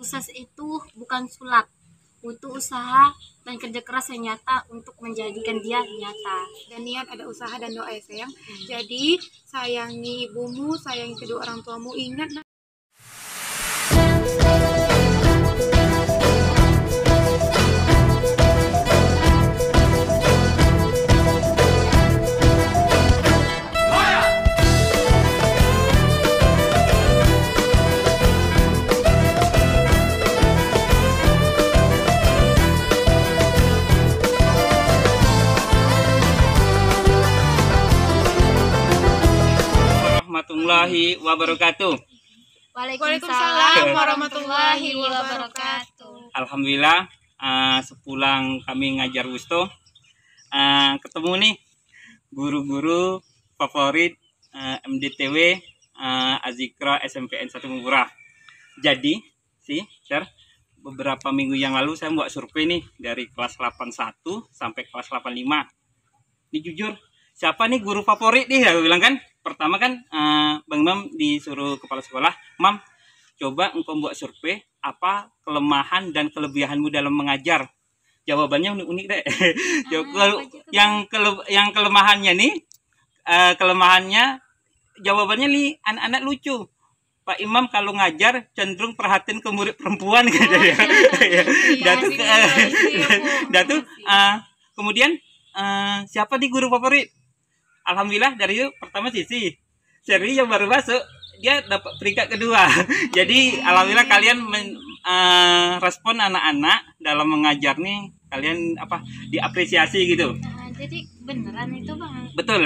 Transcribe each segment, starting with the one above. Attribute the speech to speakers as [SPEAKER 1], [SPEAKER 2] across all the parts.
[SPEAKER 1] Sukses itu bukan sulap, butuh usaha dan kerja keras yang nyata untuk menjadikan dia nyata.
[SPEAKER 2] Dan niat, ada usaha dan doa ya sayang. Jadi sayangi ibumu, sayangi kedua orang tuamu, ingat
[SPEAKER 3] warahmatullahi wabarakatuh.
[SPEAKER 2] Waalaikumsalam warahmatullahi wabarakatuh.
[SPEAKER 3] Alhamdulillah, sepulang kami ngajar Wusto, ketemu nih guru-guru favorit MDTW Azikra SMPN 1 Murah. Jadi sih, Sir, beberapa minggu yang lalu saya buat survei nih dari kelas 81 sampai kelas 85. Ini jujur, siapa nih guru favorit nih? Aku bilang kan, pertama kan Bang Mam disuruh kepala sekolah, Mam, coba engkau buat survei apa kelemahan dan kelebihanmu dalam mengajar. Jawabannya unik-unik deh. Yang kelemahannya nih, kelemahannya jawabannya nih anak-anak lucu. Pak Imam kalau ngajar cenderung perhatian ke murid perempuan gitu ya. Datu, kemudian siapa nih guru favorit? Alhamdulillah dari pertama Sisi. Seri yang baru masuk dia dapat peringkat kedua. Jadi alhamdulillah kalian respon anak-anak dalam mengajar nih kalian diapresiasi gitu.
[SPEAKER 1] Jadi beneran itu Bang?
[SPEAKER 3] Betul.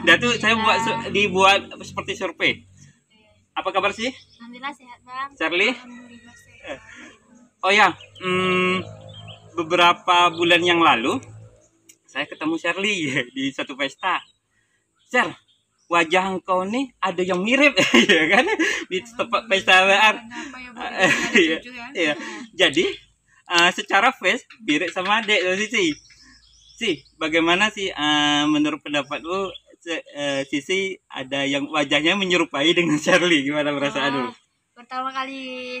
[SPEAKER 3] Datu saya dibuat seperti survei. Apa kabar sih?
[SPEAKER 1] Alhamdulillah sehat Bang.
[SPEAKER 3] Charlie? Oh ya, beberapa bulan yang lalu saya ketemu Charlie di satu pesta. Sir, wajah engkau nih ada yang mirip ya kan di tempat pesta WR. Iya. Jadi secara face mirip sama adek Sisi. Bagaimana sih menurut pendapatmu Sisi ada yang wajahnya menyerupai dengan Charlie? Gimana perasaan dulu?
[SPEAKER 1] Pertama kali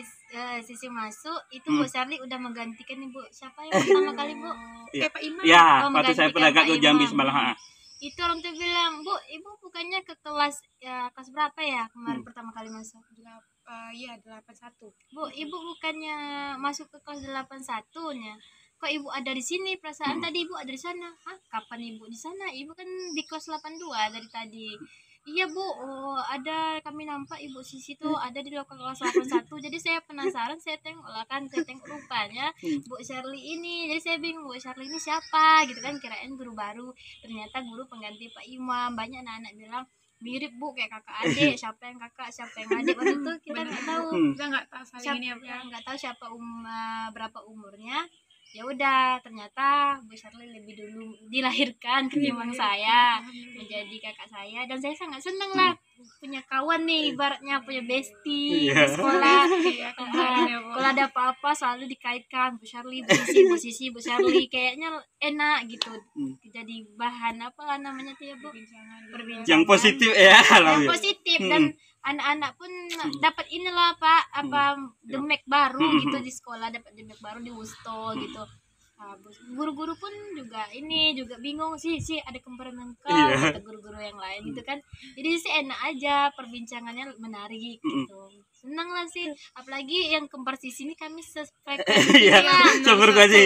[SPEAKER 1] Sisi masuk itu Bu Charlie udah menggantikan Ibu siapa yang pertama kali Bu?
[SPEAKER 2] Pak Imam.
[SPEAKER 3] Ya, waktu saya pedagang ke Jambi Semalang.
[SPEAKER 1] Itu orang tuh bilang, Bu, Ibu bukannya ke kelas kelas berapa ya kemarin pertama kali masuk?
[SPEAKER 2] 81.
[SPEAKER 1] Bu, Ibu bukannya masuk ke kelas 81-nya? Kok Ibu ada di sini? Perasaan tadi Ibu ada di sana. Hah? Kapan Ibu di sana? Ibu kan di kelas 82 dari tadi. Iya Bu, ada kami nampak Ibu Sisi tuh ada di lokal kelas 81. Jadi saya penasaran, saya tengok rupanya Bu Charlie ini. Jadi saya bingung, Bu Charlie ini siapa gitu kan, kirain guru baru. Ternyata guru pengganti Pak Imam. Banyak anak-anak bilang mirip Bu kayak kakak adik, siapa yang kakak, siapa yang adik. Waktu itu kita nggak tahu.
[SPEAKER 2] Kita nggak tahu saling ini apa.
[SPEAKER 1] Nggak tahu siapa berapa umurnya. Ya udah, ternyata Bu Charlie lebih dulu dilahirkan ketimbang saya, menjadi kakak saya, dan saya sangat senang lah punya kawan nih, ibaratnya punya bestie di sekolah. Kalau ada apa-apa selalu dikaitkan Bu Charlie, Bu Sisi, Bu Charlie, kayaknya enak gitu. Jadi bahan apa namanya tuh ya Bu? Perbincangan
[SPEAKER 3] Yang positif ya.
[SPEAKER 1] Yang positif dan anak-anak pun dapat inilah Pak demek baru gitu di sekolah, dapat demek baru di Wusto gitu. Guru-guru pun juga bingung sih ada kembaran engkau kata guru-guru yang lain gitu kan. Jadi sih enak aja, perbincangannya menarik gitu. Senang lah sih, apalagi yang kembar Sisi ini kami sefrekuensi. Sefrekuensi.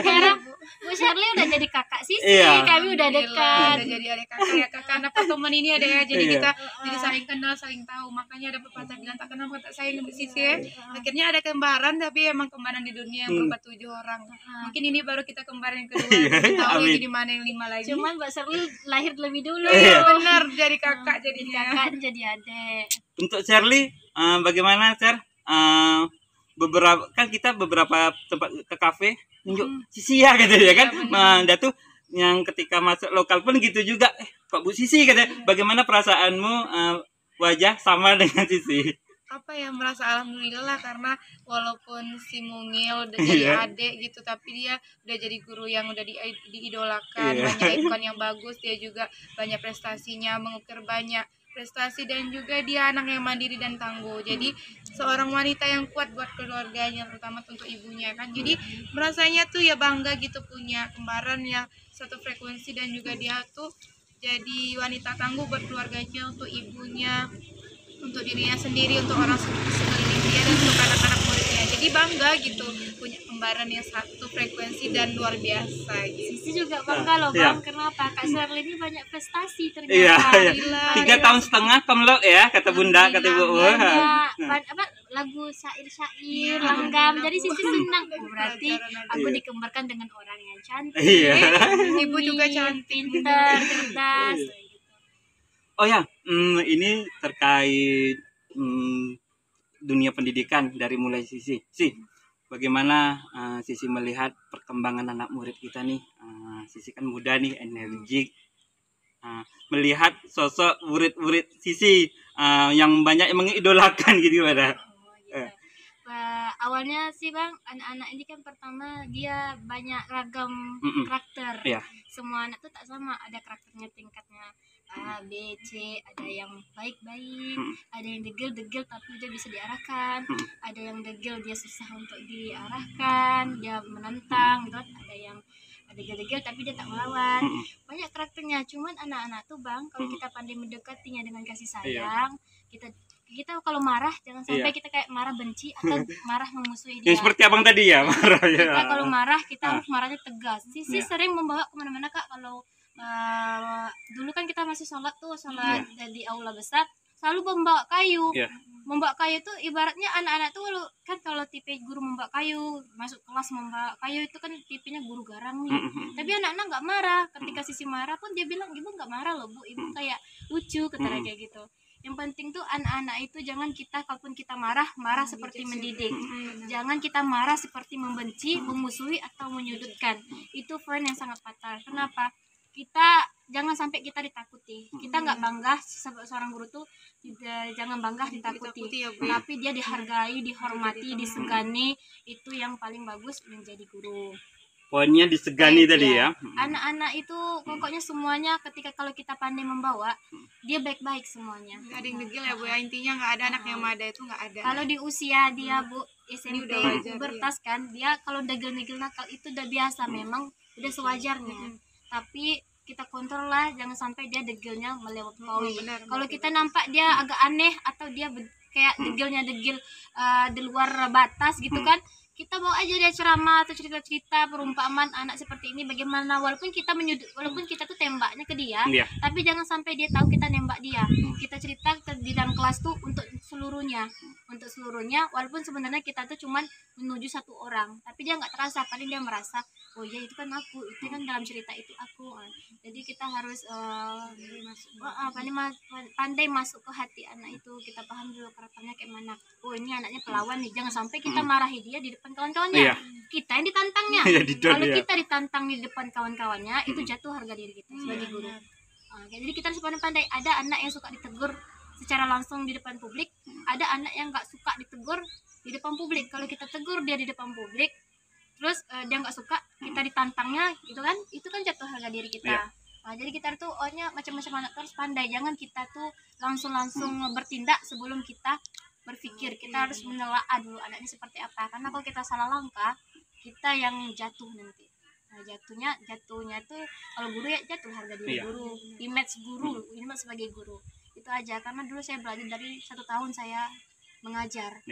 [SPEAKER 1] Sekarang Bu Charlie udah jadi kakak Sisi, kami udah dekat.
[SPEAKER 2] Udah jadi adik kakak ya, kakak anak teman ini ada ya. Jadi kita jadi saling kenal, saling tahu. Makanya ada pepatah bilang tak kenal tak sayang Bu Sisi ya. Akhirnya ada kembaran, tapi emang kembaran di dunia yang berupa 7 orang. Mungkin ini baru kita kembaran yang kedua. Tahu lagi di mana yang 5 lagi.
[SPEAKER 1] Cuman Mbak Charlie lahir lebih dulu.
[SPEAKER 2] Benar, jadi kakak jadinya.
[SPEAKER 1] Kakak jadi adik.
[SPEAKER 3] Untuk Charlie, bagaimana Cher? Beberapa tempat ke kafe nunjuk Sisi ya gitu ya kan. Datu yang ketika masuk lokal pun gitu juga. Kok Bu Sisi katanya. Bagaimana perasaanmu wajah sama dengan Sisi?
[SPEAKER 2] Merasa alhamdulillah karena walaupun si Mungil udah jadi adik gitu, tapi dia udah jadi guru yang udah diidolakan, banyak ikon yang bagus, dia juga banyak prestasinya, mengukir banyak prestasi, dan juga dia anak yang mandiri dan tangguh. Jadi seorang wanita yang kuat buat keluarganya, terutama untuk ibunya kan. Jadi merasanya tuh ya bangga gitu punya kembaran yang satu frekuensi, dan juga dia tuh jadi wanita tangguh buat keluarganya, untuk ibunya, untuk dirinya sendiri, untuk orang sekeliling dia, dan untuk anak-anak muridnya. Jadi bangga gitu punya kembaran yang satu frekuensi dan luar biasa gitu.
[SPEAKER 1] Sisi juga bangga loh
[SPEAKER 3] Iya.
[SPEAKER 1] Bang. Kenapa? Kak Shirley ini banyak prestasi ternyata.
[SPEAKER 3] Iya, iya.
[SPEAKER 2] Gila.
[SPEAKER 3] 3 tahun setengah kemlok ya, kata bunda, kata ibu.
[SPEAKER 1] Banyak apa lagu syair-syair,
[SPEAKER 2] Iya,
[SPEAKER 1] langgam. Jadi
[SPEAKER 2] alhamdulillah,
[SPEAKER 1] Sisi senang. Oh, berarti aku
[SPEAKER 3] Iya.
[SPEAKER 1] dikembarkan dengan orang yang cantik.
[SPEAKER 3] Iya.
[SPEAKER 2] Ibu juga cantik.
[SPEAKER 1] pintar, cerdas.
[SPEAKER 3] Iya. Oh ya, ini terkait dunia pendidikan dari mulai Sisi. Bagaimana Sisi melihat perkembangan anak murid kita nih? Sisi kan muda nih, energik. Melihat sosok murid-murid Sisi yang banyak yang mengidolakan gitu pada.
[SPEAKER 1] Oh, gitu. Awalnya sih Bang, anak-anak ini kan pertama dia banyak ragam karakter.
[SPEAKER 3] Iya.
[SPEAKER 1] Semua anak tuh tak sama, ada karakternya tingkatnya A, B, C, ada yang baik-baik, ada yang degil-degil tapi dia bisa diarahkan, ada yang degil dia susah untuk diarahkan, dia menentang gitu, ada yang degil-degil tapi dia tak melawan. Banyak karakternya, cuman anak-anak tuh Bang, kalau kita pandai mendekatinya dengan kasih sayang, kita kalau marah jangan sampai kita kayak marah benci atau marah memusuhi dia.
[SPEAKER 3] Yang seperti abang tadi ya, marah ya.
[SPEAKER 1] Kita kalau marah kita harus marahnya tegas. Sisi
[SPEAKER 3] Iya.
[SPEAKER 1] sering membawa kemana-mana Kak. Kalau dulu kan kita masih sholat di aula besar, selalu membawa kayu.
[SPEAKER 3] Iya.
[SPEAKER 1] Membawa kayu tuh ibaratnya anak-anak tuh kalau tipe guru membawa kayu, masuk kelas membawa kayu itu kan tipenya guru garang nih. Tapi anak-anak nggak marah. Ketika Sisi marah pun dia bilang, ibu nggak marah loh Bu, ibu kayak lucu kata kayak gitu. Yang penting tuh anak-anak itu jangan kita, kalaupun kita marah seperti mendidik. Jangan kita marah seperti membenci, memusuhi atau menyudutkan. Itu poin yang sangat fatal. Kenapa? Kita jangan sampai kita ditakuti. Kita nggak bangga seorang guru tuh jangan bangga ditakuti.
[SPEAKER 2] Ya, Bu.
[SPEAKER 1] Tapi dia dihargai, dihormati, disegani. Itu yang paling bagus menjadi guru.
[SPEAKER 3] Poinnya disegani tadi ya.
[SPEAKER 1] Anak-anak itu pokoknya semuanya ketika kalau kita pandai membawa, dia baik-baik semuanya.
[SPEAKER 2] Nggak ada yang degil ya Bu ya, intinya nggak ada anak yang mada itu nggak ada.
[SPEAKER 1] Kalau di usia dia Bu SMP
[SPEAKER 2] udah wajar,
[SPEAKER 1] pubertas kan, dia kalau degil-degil nakal itu udah biasa, memang udah sewajarnya. Tapi kita kontrol lah, jangan sampai dia degilnya melampaui.
[SPEAKER 2] Benar,
[SPEAKER 1] Kalau kita nampak dia agak aneh atau dia kayak degilnya degil di luar batas gitu kan, kita bawa aja dia ceramah atau cerita-cerita perumpamaan anak seperti ini bagaimana, walaupun kita walaupun kita tuh tembaknya ke dia, tapi jangan sampai dia tahu kita nembak dia. Kita cerita di dalam kelas tuh untuk seluruhnya, walaupun sebenarnya kita tuh cuman menuju satu orang, tapi dia nggak terasa, padahal dia merasa oh ya itu kan aku, itu kan dalam cerita itu aku. Jadi kita harus pandai masuk ke hati anak itu, kita paham dulu karakternya kayak mana. Oh ini anaknya pelawan nih, jangan sampai kita marahi dia di depan kawan-kawannya. Kita yang ditantangnya. Kalau kita ditantang di depan kawan-kawannya, itu jatuh harga diri kita sebagai guru. Jadi kita harus pandai. Ada anak yang suka ditegur secara langsung di depan publik, ada anak yang nggak suka ditegur di depan publik. Kalau kita tegur dia di depan publik, terus dia nggak suka, kita ditantangnya gitu kan, itu kan jatuh harga diri kita. Jadi kita tuh macam-macam anak harus pandai, jangan kita tuh langsung bertindak sebelum kita berpikir. Kita harus menelaah dulu anaknya seperti apa, karena kalau kita salah langkah, kita yang jatuh nanti. Jatuhnya tuh kalau guru ya jatuh harga diri guru, image guru, image sebagai guru. Itu aja, karena dulu saya belajar dari 1 tahun saya mengajar.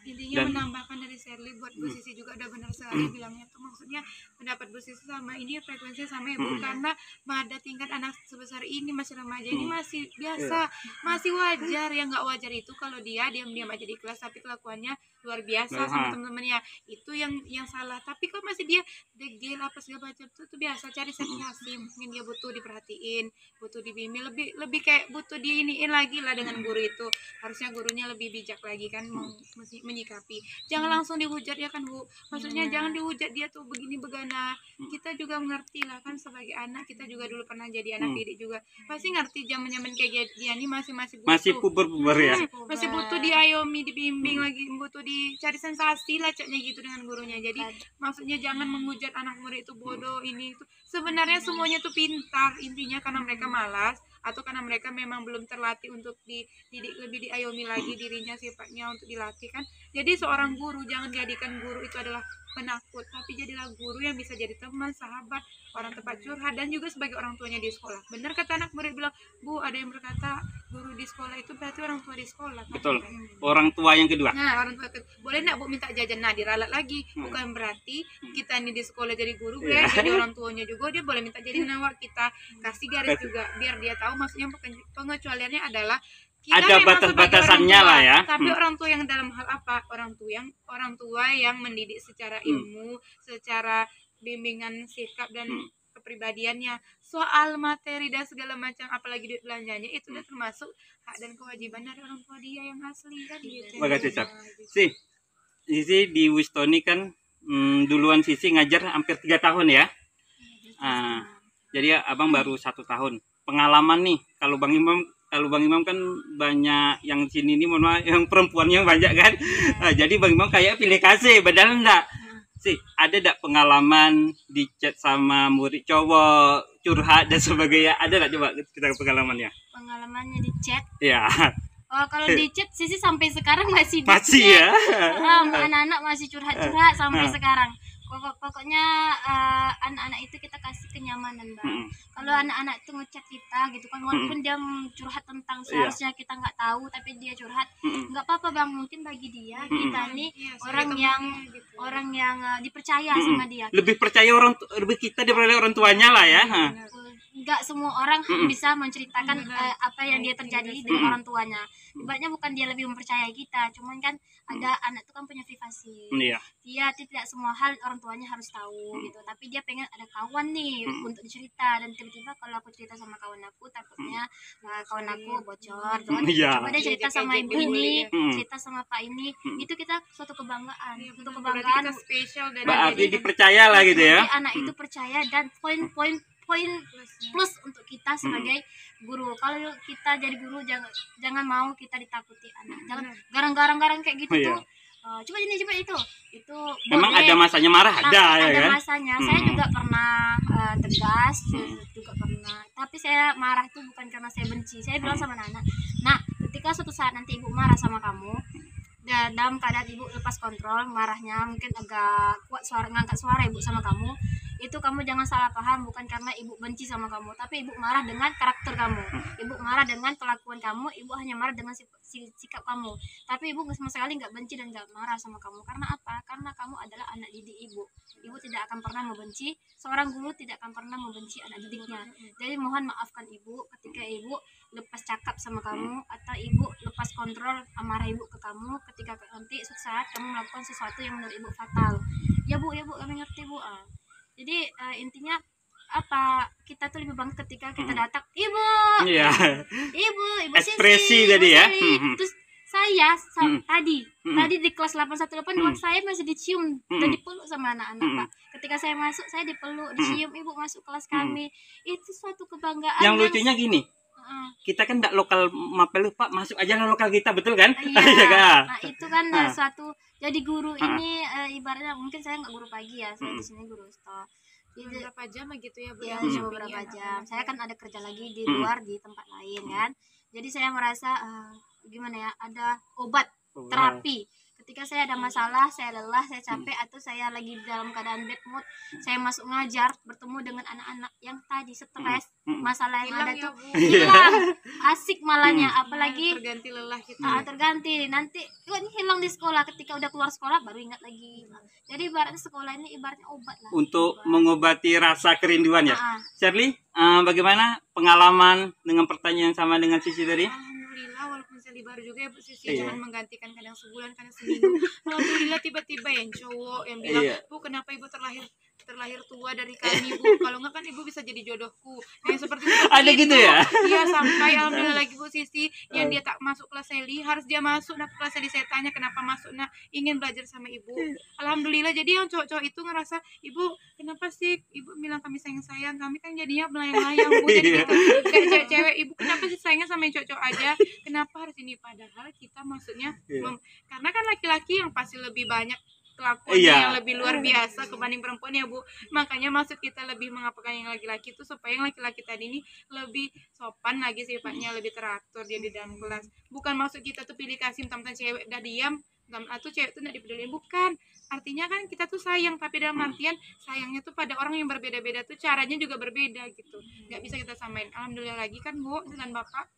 [SPEAKER 2] Intinya menambahkan dari Shirley buat Bu Sisi juga udah benar sekali bilangnya tuh, maksudnya pendapat Bu Sisi sama ini frekuensinya sama ya Bu, karena pada tingkat anak sebesar ini masih remaja ini masih biasa, masih wajar. Yang nggak wajar itu kalau dia diam-diam aja di kelas tapi kelakuannya luar biasa sama teman-temannya, itu yang salah. Tapi kok masih dia degil apa segala macam itu biasa, cari sensasi. Mungkin dia butuh diperhatiin, butuh dibimbing, lebih kayak butuh diiniin lagi lah dengan guru itu. Harusnya gurunya lebih bijak lagi kan menyikapi. Jangan langsung dihujat ya kan Bu, maksudnya jangan dihujat dia tuh begini begana. Kita juga mengerti lah kan, sebagai anak kita juga dulu pernah jadi anak didik juga, pasti ngerti zaman-zaman kayak dia nih masih butuh,
[SPEAKER 3] masih puber ya,
[SPEAKER 2] masih butuh diayomi, dibimbing lagi, butuh dicari sensasi lah caknya gitu dengan gurunya. Jadi maksudnya jangan menghujat anak murid itu bodoh ini itu. Sebenarnya semuanya tuh pintar intinya, karena mereka malas atau karena mereka memang belum terlatih untuk dididik lebih diayomi lagi dirinya sifatnya untuk dilatih kan. Jadi seorang guru jangan jadikan guru itu adalah penakut, tapi jadilah guru yang bisa jadi teman, sahabat, orang tempat curhat, dan juga sebagai orang tuanya di sekolah. Benar kata anak murid bilang, Bu, ada yang berkata guru di sekolah itu berarti orang tua di sekolah kan?
[SPEAKER 3] Betul. Orang tua yang kedua.
[SPEAKER 2] Nah, orang tua boleh nggak Bu minta jajan? Nah, diralat lagi. Bukan berarti kita ini di sekolah jadi guru, boleh jadi orang tuanya juga dia boleh minta jadi nawak, kita kasih garis juga biar dia tahu maksudnya pengecualiannya adalah kita
[SPEAKER 3] Ada
[SPEAKER 2] memang
[SPEAKER 3] batas-batasannya
[SPEAKER 2] sebagai orang tua,
[SPEAKER 3] lah ya.
[SPEAKER 2] tapi orang tua yang dalam hal apa? Orang tua yang mendidik secara ilmu, secara bimbingan sikap dan kepribadiannya. Soal materi dan segala macam apalagi duit belanjanya itu udah termasuk hak dan kewajiban dari orang tua dia yang asli kan gitu.
[SPEAKER 3] Bagus cocok. Sisi di Wistoni kan duluan Sisi ngajar hampir 3 tahun ya. Jadi abang baru 1 tahun. Pengalaman nih kalau Bang Imam kan banyak yang sini nih mohon maaf, yang perempuannya banyak kan. Jadi Bang Imam kayak pilih kasih, padahal enggak. Ada enggak pengalaman di chat sama murid cowok, curhat dan sebagainya? Ada enggak coba kita pengalamannya?
[SPEAKER 1] Pengalamannya di chat.
[SPEAKER 3] Ya.
[SPEAKER 1] Oh, kalau di chat Sisi sampai sekarang masih di
[SPEAKER 3] Masih
[SPEAKER 1] chat.
[SPEAKER 3] ya.
[SPEAKER 1] Anak-anak masih curhat-curhat sampai sekarang. Pokoknya anak-anak itu kita kasih kenyamanan, Bang. Kalau anak-anak itu ngechat kita gitu kan, walaupun dia curhat tentang seharusnya kita nggak tahu, tapi dia curhat, nggak apa-apa, Bang. Mungkin bagi dia kita nih orang yang dipercaya sama dia.
[SPEAKER 3] Lebih percaya lebih kita daripada orang tuanya lah ya.
[SPEAKER 1] Nggak semua orang bisa menceritakan apa yang dia terjadi dengan orang tuanya. Ibaratnya bukan dia lebih mempercayai kita, cuman kan ada anak itu kan punya privasi. Dia tidak semua hal orang tuanya harus tahu gitu. Tapi dia pengen ada kawan nih untuk dicerita, dan tiba-tiba kalau aku cerita sama kawan aku takutnya kawan aku bocor. Coba dia cerita sama ibu ini, cerita sama pak ini, itu kita suatu kebanggaan. Untuk kebanggaan.
[SPEAKER 2] Kita spesial dan
[SPEAKER 3] berarti dipercaya lah gitu ya.
[SPEAKER 1] Anak itu percaya dan poin plus untuk kita sebagai guru. Kalau kita jadi guru jangan mau kita ditakuti anak. Jangan garang-garang kayak gitu tuh. Coba ini coba itu
[SPEAKER 3] memang
[SPEAKER 1] boleh.
[SPEAKER 3] Ada masanya marah, ada
[SPEAKER 1] kan?
[SPEAKER 3] Masanya.
[SPEAKER 1] Saya juga pernah tegas, juga pernah. Tapi saya marah itu bukan karena saya benci. Saya bilang sama anak, nah ketika suatu saat nanti ibu marah sama kamu, dalam keadaan ibu lepas kontrol marahnya, mungkin agak kuat ngangkat suara ibu sama kamu, itu kamu jangan salah paham, bukan karena ibu benci sama kamu, tapi ibu marah dengan karakter kamu, ibu marah dengan kelakuan kamu, ibu hanya marah dengan sikap kamu, tapi ibu sama sekali nggak benci dan nggak marah sama kamu. Karena apa? Karena kamu adalah anak didik ibu. Ibu tidak akan pernah membenci, seorang guru tidak akan pernah membenci anak didiknya. Jadi mohon maafkan ibu ketika ibu lepas cakap sama kamu, atau ibu lepas kontrol amarah ibu ke kamu ketika nanti suatu saat kamu melakukan sesuatu yang menurut ibu fatal. Ya bu kami ngerti bu. Jadi intinya apa, kita tuh lebih bangga ketika kita datang, ibu
[SPEAKER 3] ekspresi
[SPEAKER 1] Sisi,
[SPEAKER 3] tadi ya.
[SPEAKER 1] Terus saya tadi di kelas 8182 saya masih dicium dan dipeluk sama anak-anak, Pak. Ketika saya masuk saya dipeluk, dicium, ibu masuk kelas kami. Itu suatu kebanggaan.
[SPEAKER 3] Yang lucunya gini, kita kan enggak lokal Mapelu, Pak, masuk aja lah lokal kita, betul kan?
[SPEAKER 1] Nah itu kan suatu, jadi guru ini ibaratnya mungkin saya nggak guru pagi ya, saya di sini guru sto.
[SPEAKER 2] Berapa jam gitu ya Bu?
[SPEAKER 1] Ya, beberapa jam. Saya kan ada kerja lagi di luar di tempat lain kan. Jadi saya merasa gimana ya, ada obat terapi. Ketika saya ada masalah, saya lelah, saya capek, atau saya lagi dalam keadaan bad mood, saya masuk ngajar, bertemu dengan anak-anak yang tadi stres, masalah yang ada tuh hilang, asik malahnya, apalagi
[SPEAKER 2] terganti lelah kita.
[SPEAKER 1] Terganti nanti ini hilang di sekolah, ketika udah keluar sekolah baru ingat lagi. Jadi ibaratnya sekolah ini ibaratnya obat lah.
[SPEAKER 3] Untuk mengobati rasa kerinduan ya. Shirley, bagaimana pengalaman dengan pertanyaan sama dengan Sisi tadi?
[SPEAKER 2] Alhamdulillah, walaupun saya baru juga ya Bu Sisi, jangan menggantikan kadang sebulan, kadang seminggu. Alhamdulillah tiba-tiba yang cowok yang bilang, Bu kenapa ibu terlahir tua dari kami Bu, kalau enggak kan ibu bisa jadi jodohku. Yang seperti itu
[SPEAKER 3] ada gitu ya.
[SPEAKER 2] Iya, sampai alhamdulillah lagi Bu Sisi yang dia tak masuk kelas Seli, harus dia masuk nak kelas Seli. Saya tanya kenapa masuk nak, ingin belajar sama ibu. Alhamdulillah, jadi yang cowok-cowok itu ngerasa, ibu kenapa sih ibu bilang kami sayang kami kan jadinya melayang-layang Bu, jadi gitu. Kayak cewek-cewek, ibu kenapa sih sayangnya sama yang cowok aja, kenapa harus ini, padahal kita maksudnya karena kan laki-laki yang pasti lebih banyak kelakuannya
[SPEAKER 3] Iya.
[SPEAKER 2] yang lebih luar biasa kebanding perempuan ya Bu. Makanya maksud kita lebih mengapakan yang laki-laki itu supaya yang laki-laki tadi ini lebih sopan lagi sifatnya, lebih teratur dia di dalam kelas. Bukan maksud kita tuh pilih kasih tentang cewek udah diam atau cewek tuh nggak dipeduliin, bukan. Artinya kan kita tuh sayang, tapi dalam artian sayangnya tuh pada orang yang berbeda-beda tuh caranya juga berbeda gitu, nggak bisa kita samain. Alhamdulillah lagi kan Bu dengan Bapak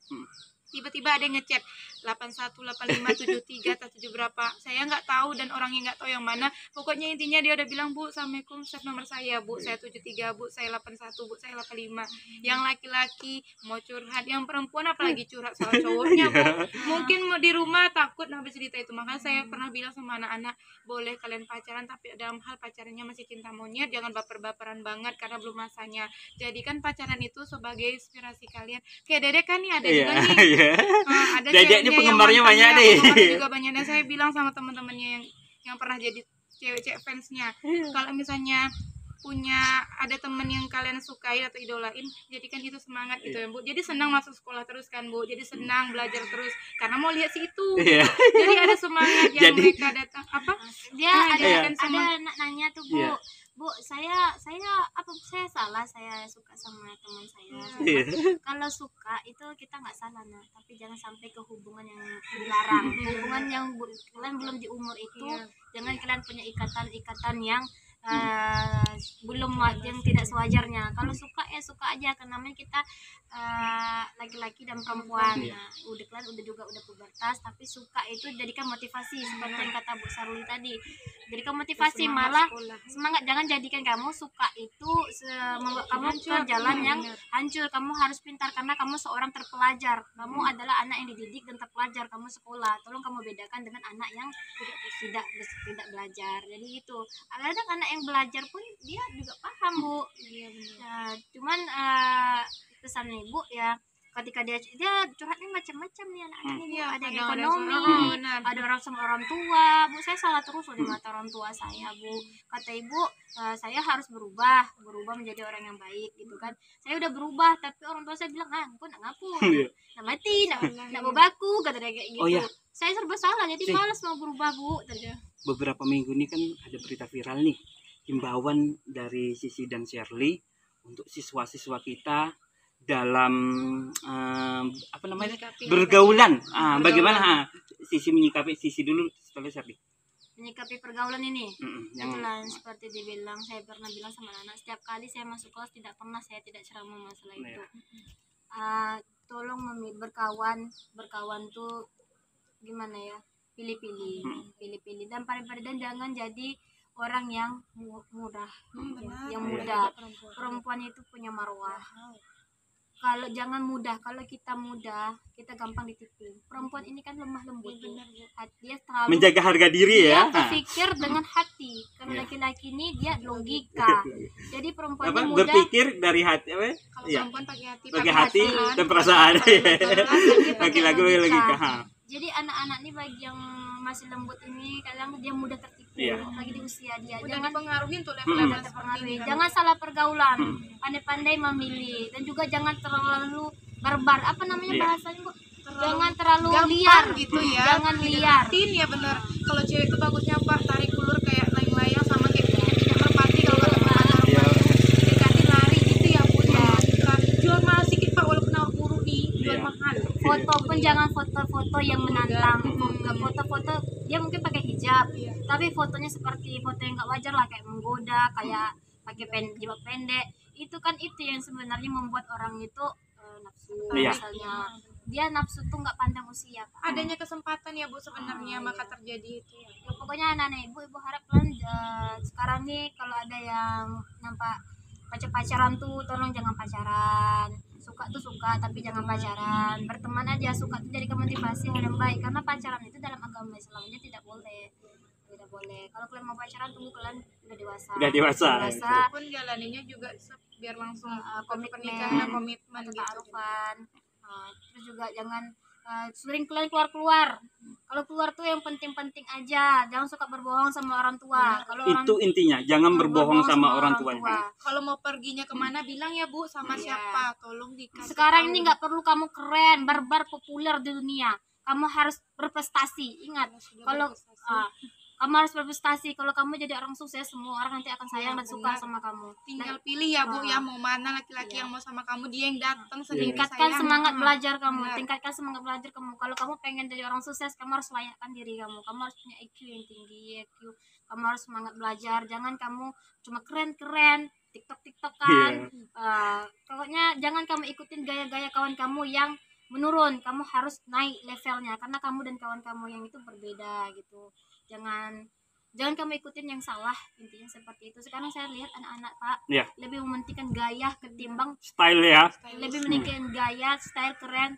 [SPEAKER 2] tiba-tiba ada yang ngechat 818573 atau 7 berapa, saya nggak tahu dan orangnya nggak tahu yang mana. Pokoknya intinya dia udah bilang, Bu, assalamualaikum, save nomor saya, Bu, saya 73, Bu, saya 81, Bu, saya 85. Yang laki-laki mau curhat, yang perempuan apalagi curhat soal cowoknya, Bu. Mungkin mau di rumah takut habis cerita itu. Makanya saya pernah bilang sama anak-anak, boleh kalian pacaran tapi dalam hal pacarannya masih cinta monyet, jangan baper-baperan banget karena belum masanya. Jadikan pacaran itu sebagai inspirasi kalian. Kayak Dede kan nih ada juga nih. Ada
[SPEAKER 3] Dedek ini
[SPEAKER 2] ceweknya
[SPEAKER 3] penggemarnya
[SPEAKER 2] yang
[SPEAKER 3] banyak
[SPEAKER 2] mantannya,
[SPEAKER 3] nih.
[SPEAKER 2] penggemarnya juga banyak. Dan saya bilang sama teman-temannya yang pernah jadi cewek-cewek fansnya, kalau misalnya punya ada teman yang kalian sukai atau idolain, jadikan itu semangat gitu ya Bu. Jadi senang masuk sekolah terus kan Bu, jadi senang belajar terus karena mau lihat si itu.
[SPEAKER 3] Iya.
[SPEAKER 2] Jadi ada semangat yang
[SPEAKER 3] Jadi-
[SPEAKER 2] mereka datang apa
[SPEAKER 1] Dia
[SPEAKER 2] jadikan
[SPEAKER 1] ada
[SPEAKER 2] semangat.
[SPEAKER 1] anak nanya tuh, Bu.
[SPEAKER 3] Iya.
[SPEAKER 1] Bu, saya saya salah, saya suka sama teman saya.
[SPEAKER 3] Iya.
[SPEAKER 1] Kalau suka itu kita nggak salah, nah, tapi jangan sampai ke hubungan yang dilarang. Hubungan yang kalian belum di umur itu, jangan kalian punya ikatan-ikatan yang belum yang tidak sewajarnya. Kalau suka ya suka aja, karena namanya kita laki-laki dan perempuan.
[SPEAKER 3] Iya.
[SPEAKER 1] Nah, kalian udah pubertas, tapi suka itu jadikan motivasi seperti yang kata Bu Saruli tadi. Jadikan motivasi, malah semangat. Jangan jadikan kamu suka itu membuat kamu ke jalan yang hancur. Kamu harus pintar karena kamu seorang terpelajar. Kamu adalah anak yang dididik dan terpelajar. Kamu sekolah. Tolong kamu bedakan dengan anak yang tidak belajar. Jadi itu. Kadang anak yang belajar pun dia juga paham, Bu. Cuman pesan Ibu ya, ketika dia curhatnya macam-macam nih anak-anak ini, Bu. Ada yang ekonomi, ada orang sama orang tua. Bu, saya salah terus loh di mata orang tua saya, Bu. Kata Ibu, saya harus berubah menjadi orang yang baik gitu kan. Saya udah berubah, tapi orang tua saya bilang, aku nak ngapu, nak mati, nak mau baku, kata dia kayak gitu.
[SPEAKER 3] Oh, iya.
[SPEAKER 1] Saya serba salah, jadi malas mau berubah, Bu.
[SPEAKER 3] Beberapa minggu ini kan ada berita viral nih, himbauan dari Sisi dan Shirley untuk siswa-siswa kita dalam apa namanya, bergaulan. Bagaimana Sisi menyikapi, Sisi dulu setelah Shirley.
[SPEAKER 1] Menyikapi pergaulan ini,
[SPEAKER 3] Yang
[SPEAKER 1] itulah seperti dibilang, saya pernah bilang sama anak, setiap kali saya masuk kelas tidak pernah saya tidak ceramah masalah itu. Tolong berkawan tuh gimana ya, pilih-pilih dan paling jangan jadi orang yang mudah, yang mudah. Perempuan itu punya marwah. Kalau jangan mudah, kalau kita mudah kita gampang ditipu. Perempuan ini kan lemah lembut, dia terlalu
[SPEAKER 3] menjaga harga diri
[SPEAKER 1] dia
[SPEAKER 3] ya.
[SPEAKER 1] berpikir dengan hati. Kalau laki-laki ini dia logika. Jadi perempuan
[SPEAKER 3] Apa,
[SPEAKER 1] muda
[SPEAKER 3] berpikir dari hati apa?
[SPEAKER 2] Kalau
[SPEAKER 3] Iya.
[SPEAKER 2] perempuan pakai hati,
[SPEAKER 3] Pakai hati dan perasaan. Laki-laki logika.
[SPEAKER 1] Jadi anak-anak ini bagi yang masih lembut ini kadang dia mudah tertipu.
[SPEAKER 3] Iya.
[SPEAKER 1] Lagi di usia dia.
[SPEAKER 2] udah
[SPEAKER 1] Jangan
[SPEAKER 2] dipengaruhi untuk
[SPEAKER 1] jangan
[SPEAKER 2] level-level
[SPEAKER 1] terpengaruhi.
[SPEAKER 2] seperti
[SPEAKER 1] Jangan salah pergaulan. Pandai-pandai memilih, dan juga jangan terlalu barbar. Apa namanya
[SPEAKER 3] Iya.
[SPEAKER 1] bahasanya, Bu? Jangan terlalu
[SPEAKER 2] gampang
[SPEAKER 1] liar
[SPEAKER 2] gitu ya.
[SPEAKER 1] Jangan liar.
[SPEAKER 2] Tin ya benar. Kalau cewek itu bagusnya apa? Tarik ulur kayak layang-layang sama kayak tidak merpati kalau kata anak
[SPEAKER 3] Iya.
[SPEAKER 2] dekatin lari gitu ya Bu. Jual mahal sedikit Pak, walaupun awak buruk nih, jual
[SPEAKER 3] Iya.
[SPEAKER 2] mahal.
[SPEAKER 1] Foto pun jangan foto-foto yang menantang. Foto-foto dia mungkin pakai hijab, tapi fotonya seperti foto yang gak wajar lah, kayak menggoda, kayak pakai jilbab pendek. Itu kan itu yang sebenarnya membuat orang itu nafsu.
[SPEAKER 3] Iya.
[SPEAKER 1] Misalnya dia nafsu tuh nggak pandang usia, Pak.
[SPEAKER 2] Adanya kesempatan ya Bu sebenarnya maka terjadi itu ya.
[SPEAKER 1] Ya, pokoknya anak-anak ibu harap kalian sekarang nih kalau ada yang nampak pacaran tuh tolong jangan pacaran. Suka tuh suka tapi jangan pacaran. Berteman aja, suka tuh jadikan motivasi hal yang baik, karena pacaran itu dalam agama Islamnya tidak boleh. Kalau kalian mau pacaran tunggu kalian udah dewasa.
[SPEAKER 2] Pun jalaninya juga biar langsung
[SPEAKER 1] Komitmen,
[SPEAKER 2] komitmen gitu.
[SPEAKER 1] ta'arufan. Terus juga jangan sering kalian keluar. Kalau keluar tuh yang penting-penting aja, jangan suka berbohong sama orang tua. Kalau
[SPEAKER 3] Itu intinya, jangan berbohong sama orang tuanya.
[SPEAKER 2] Kalau mau perginya kemana bilang ya Bu sama siapa, tolong dikasih.
[SPEAKER 1] Sekarang
[SPEAKER 2] tahu.
[SPEAKER 1] ini nggak perlu kamu keren, barbar, populer di dunia. Kamu harus berprestasi. Ingat, kalau kamu harus berprestasi. Kalau kamu jadi orang sukses, semua orang nanti akan sayang dan suka sama kamu.
[SPEAKER 2] Tinggal pilih ya Bu ya, mau mana laki-laki yang mau sama kamu, dia yang datang sendiri.
[SPEAKER 1] Tingkatkan
[SPEAKER 2] sayang.
[SPEAKER 1] semangat belajar kamu.
[SPEAKER 2] Benar.
[SPEAKER 1] Tingkatkan semangat belajar kamu. Kalau kamu pengen jadi orang sukses, kamu harus layakkan diri kamu. Kamu harus punya IQ yang tinggi, IQ. Kamu harus semangat belajar. Jangan kamu cuma keren-keren, TikTok-TikTokan. Pokoknya jangan kamu ikutin gaya-gaya kawan kamu yang menurun. Kamu harus naik levelnya karena kamu dan kawan kamu yang itu berbeda gitu. Jangan kamu ikutin yang salah, intinya seperti itu. Sekarang saya lihat anak-anak Pak
[SPEAKER 3] Iya.
[SPEAKER 1] lebih mementingkan gaya ketimbang
[SPEAKER 3] Style ya.
[SPEAKER 1] lebih mementingkan gaya, style keren,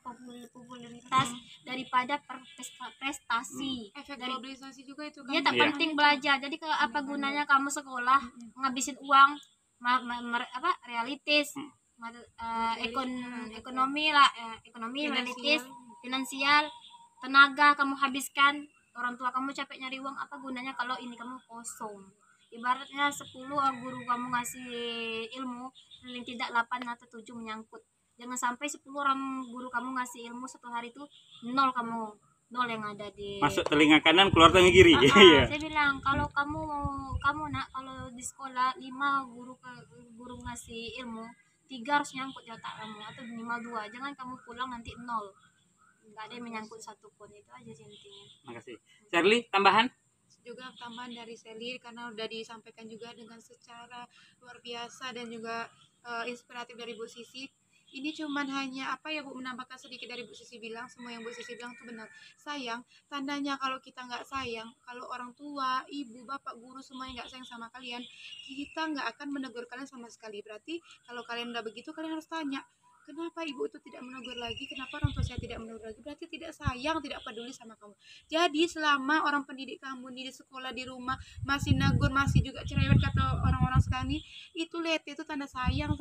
[SPEAKER 1] popularitas daripada prestasi.
[SPEAKER 2] Efek
[SPEAKER 1] Dari
[SPEAKER 2] globalisasi juga itu kan.
[SPEAKER 1] dia tak
[SPEAKER 3] Iya.
[SPEAKER 1] penting belajar. Jadi kalau apa gunanya kamu sekolah ngabisin uang realitis, ekonomi lah, ekonomi realitis, finansial, tenaga kamu habiskan, orang tua kamu capek nyari uang, apa gunanya kalau ini kamu kosong. Ibaratnya 10 guru kamu ngasih ilmu, paling tidak 8 atau 7 menyangkut. Jangan sampai 10 orang guru kamu ngasih ilmu, satu hari itu nol yang ada di
[SPEAKER 3] Masuk telinga kanan, keluar telinga kiri. Iya.
[SPEAKER 1] Saya bilang kalau kamu nak, kalau di sekolah 5 guru ngasih ilmu, 3 harus nyangkut di otak kamu atau minimal 2. Jangan kamu pulang nanti nol, nggak ada yang menyangkut satupun. Itu aja sih intinya.
[SPEAKER 3] Makasih. Shirley, tambahan?
[SPEAKER 2] Juga tambahan dari Sally karena udah disampaikan juga dengan secara luar biasa dan juga inspiratif dari Bu Sisi. Ini cuman hanya apa ya Bu, menambahkan sedikit dari Bu Sisi bilang, semua yang Bu Sisi bilang itu benar. Sayang, tandanya kalau kita nggak sayang, kalau orang tua, ibu, bapak, guru semuanya nggak sayang sama kalian, kita nggak akan menegur kalian sama sekali. Berarti kalau kalian udah begitu, kalian harus tanya, kenapa ibu itu tidak menegur lagi, kenapa orang tua saya tidak menegur lagi? Berarti tidak sayang, tidak peduli sama kamu. Jadi selama orang pendidik kamu di sekolah, di rumah masih negur, masih juga cerewet kata orang-orang sekarang ini, itu lete, itu tanda sayang.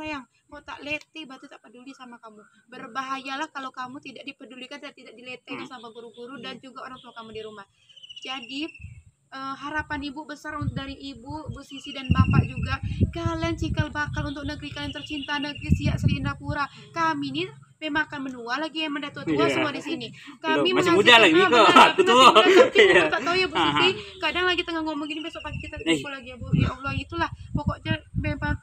[SPEAKER 2] Mau tak lete berarti tak peduli sama kamu. Berbahayalah kalau kamu tidak dipedulikan dan tidak diletekan sama guru-guru dan juga orang tua kamu di rumah. Jadi harapan ibu besar dari ibu, Bu Sisi dan bapak juga, kalian cikal bakal untuk negeri kalian tercinta, negeri Siak Sri Indapura. Kami ini memang akan menua lagi, yang mendatua semua di sini. Kami
[SPEAKER 3] masih muda lagi kok, tua.
[SPEAKER 2] Tapi tak tahu ya Bu Sisi, kadang lagi tengah ngomong gini, besok pagi kita kumpul lagi ya Bu. Ya Allah, itulah pokoknya memang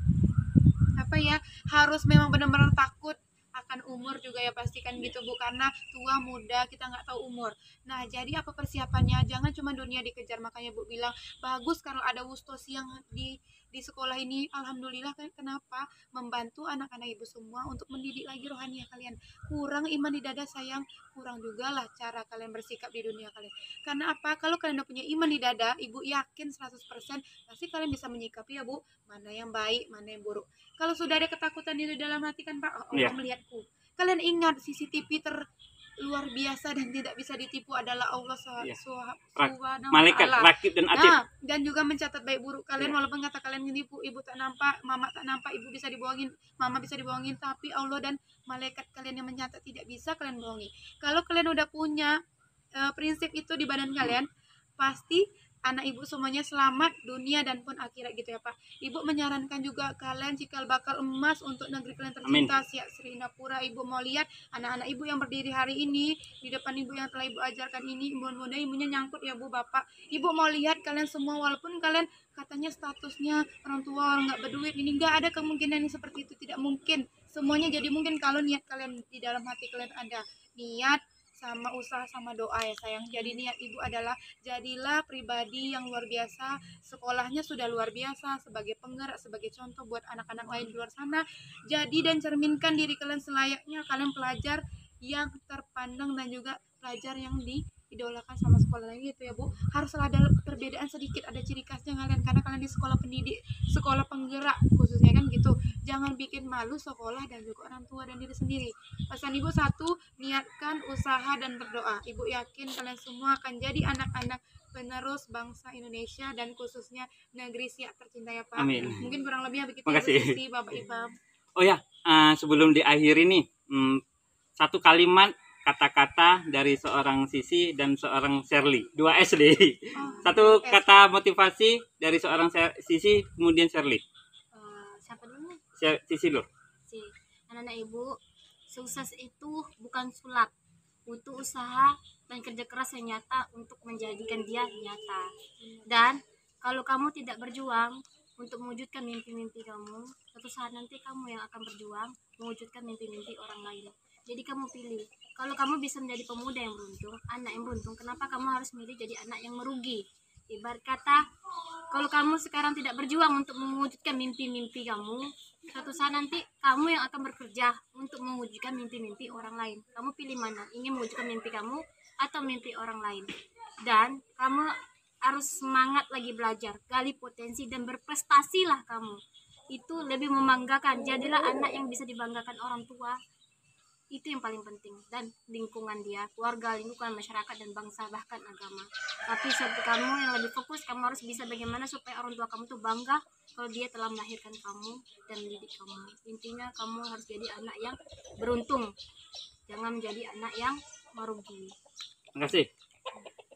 [SPEAKER 2] apa ya, harus memang benar-benar takut akan umur juga ya, pastikan gitu Bu, karena tua muda kita nggak tahu umur. Nah jadi apa persiapannya, jangan cuma dunia dikejar. Makanya Bu bilang bagus kalau ada Wustos yang di sekolah ini. Alhamdulillah. Kenapa? Membantu anak-anak ibu semua untuk mendidik lagi rohani kalian. Kurang iman di dada sayang, kurang juga lah cara kalian bersikap di dunia kalian. Karena apa? Kalau kalian udah punya iman di dada, ibu yakin 100% pasti kalian bisa menyikapi ya Bu, mana yang baik, mana yang buruk. Kalau sudah ada ketakutan di dalam hati kan Pak, Allah melihatku. Kalian ingat CCTV luar biasa dan tidak bisa ditipu adalah Allah
[SPEAKER 3] Malaikat rakib dan atid.
[SPEAKER 2] Nah, dan juga mencatat baik buruk kalian. Walaupun kata kalian menipu, ibu tak nampak, mama tak nampak, ibu bisa dibohongin, mama bisa dibohongin, tapi Allah dan malaikat kalian yang mencatat, tidak bisa kalian bohongi. Kalau kalian udah punya prinsip itu di badan kalian, pasti anak ibu semuanya selamat dunia dan pun akhirat gitu ya Pak. Ibu menyarankan juga kalian cikal bakal emas untuk negeri kalian tercinta Siak Sri Indapura. Ibu mau lihat anak-anak ibu yang berdiri hari ini di depan ibu yang telah ibu ajarkan ini, mudah-mudahan ibunya nyangkut ya Bu, bapak. Ibu mau lihat kalian semua, walaupun kalian katanya statusnya orang tua, orang nggak berduit, ini nggak ada kemungkinan yang seperti itu, tidak mungkin. Semuanya jadi mungkin kalau niat kalian di dalam hati kalian ada niat sama usaha sama doa ya sayang. Jadi niat ibu adalah jadilah pribadi yang luar biasa, sekolahnya sudah luar biasa, sebagai penggerak, sebagai contoh buat anak-anak lain di luar sana. Jadi dan cerminkan diri kalian selayaknya kalian pelajar yang terpandang dan juga pelajar yang diidolakan sama sekolah lain gitu ya Bu. Haruslah ada perbedaan sedikit, ada ciri khasnya kalian, karena kalian di sekolah pendidik, sekolah penggerak khususnya kan gitu. Jangan bikin malu sekolah dan juga orang tua dan diri sendiri. Pesan ibu satu, niatkan usaha dan berdoa. Ibu yakin kalian semua akan jadi anak-anak penerus bangsa Indonesia dan khususnya negeri Siak tercinta ya Pak.
[SPEAKER 3] Amin.
[SPEAKER 2] Mungkin kurang lebihnya begitu.
[SPEAKER 3] Makasih.
[SPEAKER 2] Sisi, Bapak Ibam.
[SPEAKER 3] Oh ya, sebelum diakhiri nih, satu kalimat kata-kata dari seorang Sisi dan seorang Shirley, 2 SD. Satu kata motivasi dari seorang Sisi kemudian Shirley.
[SPEAKER 1] Siapa dulu nih?
[SPEAKER 3] Sisi loh.
[SPEAKER 1] Si anak-anak ibu, sukses itu bukan sulap, butuh usaha dan kerja keras yang nyata untuk menjadikan dia nyata. Dan kalau kamu tidak berjuang untuk mewujudkan mimpi-mimpi kamu, suatu saat nanti kamu yang akan berjuang mewujudkan mimpi-mimpi orang lain. Jadi kamu pilih. Kalau kamu bisa menjadi pemuda yang beruntung, anak yang beruntung, kenapa kamu harus milih jadi anak yang merugi? Ibarat kata, kalau kamu sekarang tidak berjuang untuk mewujudkan mimpi-mimpi kamu, suatu saat nanti kamu yang akan bekerja untuk mewujudkan mimpi-mimpi orang lain. Kamu pilih mana? Ingin mewujudkan mimpi kamu atau mimpi orang lain? Dan kamu harus semangat lagi belajar, gali potensi dan berprestasilah kamu. Itu lebih membanggakan. Jadilah anak yang bisa dibanggakan orang tua. Itu yang paling penting. Dan lingkungan dia, keluarga, lingkungan, masyarakat, dan bangsa, bahkan agama. Tapi seperti kamu yang lebih fokus, kamu harus bisa bagaimana supaya orang tua kamu tuh bangga kalau dia telah melahirkan kamu dan mendidik kamu. Intinya kamu harus jadi anak yang beruntung, jangan menjadi anak yang merugi.
[SPEAKER 3] Terima kasih.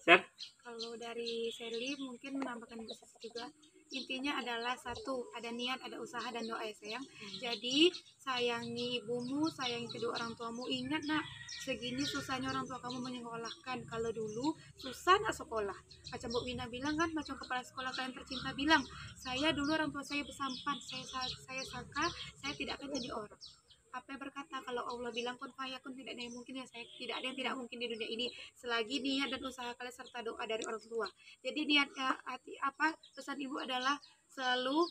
[SPEAKER 3] Sher?
[SPEAKER 2] Kalau dari Sherly mungkin menambahkan juga, intinya adalah satu, ada niat, ada usaha, dan doa ya sayang. Jadi sayangi ibumu, sayangi kedua orang tuamu. Ingat nak, segini susahnya orang tua kamu menyekolahkan. Kalau dulu susah nak sekolah, macam Bu Wina bilang kan, macam kepala sekolah kalian tercinta bilang, saya dulu orang tua saya bersampan, saya sangka saya tidak akan jadi orang. Apa yang berkata, kalau Allah bilang kun fayakun, tidak ada yang mungkin ya saya, tidak ada yang tidak mungkin di dunia ini selagi niat dan usaha kalian serta doa dari orang tua. Jadi niat pesan ibu adalah selalu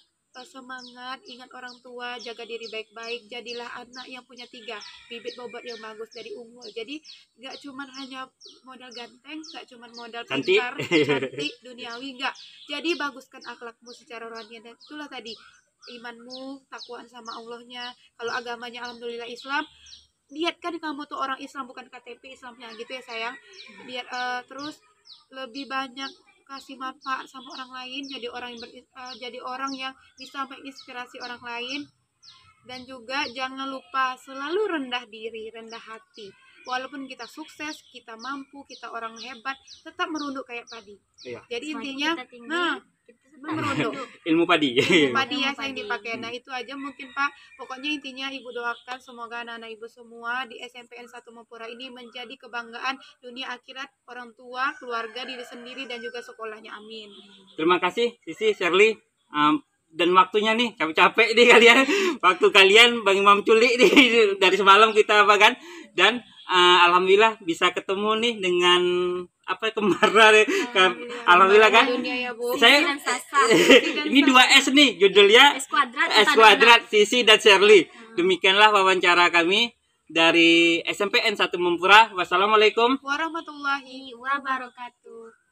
[SPEAKER 2] semangat, ingat orang tua, jaga diri baik-baik, jadilah anak yang punya 3 bibit bobot yang bagus dari unggul. Jadi gak cuman hanya modal ganteng, gak cuman modal pintar, cantik, duniawi, enggak. Jadi baguskan akhlakmu secara rohani, dan itulah tadi imanmu, takwaan sama Allahnya. Kalau agamanya alhamdulillah Islam, lihatkan kamu tuh orang Islam, bukan KTP Islamnya gitu ya sayang. Biar terus lebih banyak kasih manfaat sama orang lain, jadi orang yang bisa menginspirasi orang lain. Dan juga jangan lupa selalu rendah diri, rendah hati. Walaupun kita sukses, kita mampu, kita orang hebat, tetap merunduk kayak padi.
[SPEAKER 3] Iya.
[SPEAKER 2] Jadi intinya, merunduk.
[SPEAKER 3] Ilmu padi.
[SPEAKER 2] Padi ya yang dipakai. Nah itu aja mungkin Pak. Pokoknya intinya ibu doakan semoga anak-anak ibu semua di SMPN 1 Mempura ini menjadi kebanggaan dunia akhirat orang tua, keluarga, diri sendiri, dan juga sekolahnya. Amin.
[SPEAKER 3] Terima kasih Sisi, Sherly. Dan waktunya nih capek-capek nih kalian. Waktu kalian Bang Imam Culi nih dari semalam kita apa kan. Dan alhamdulillah bisa ketemu nih dengan kemarin alhamdulillah kan. Saya ini 2S nih judulnya S kuadrat Sisi dan Sherly. Demikianlah wawancara kami dari SMPN 1 Mempura. Wassalamualaikum
[SPEAKER 2] warahmatullahi wabarakatuh.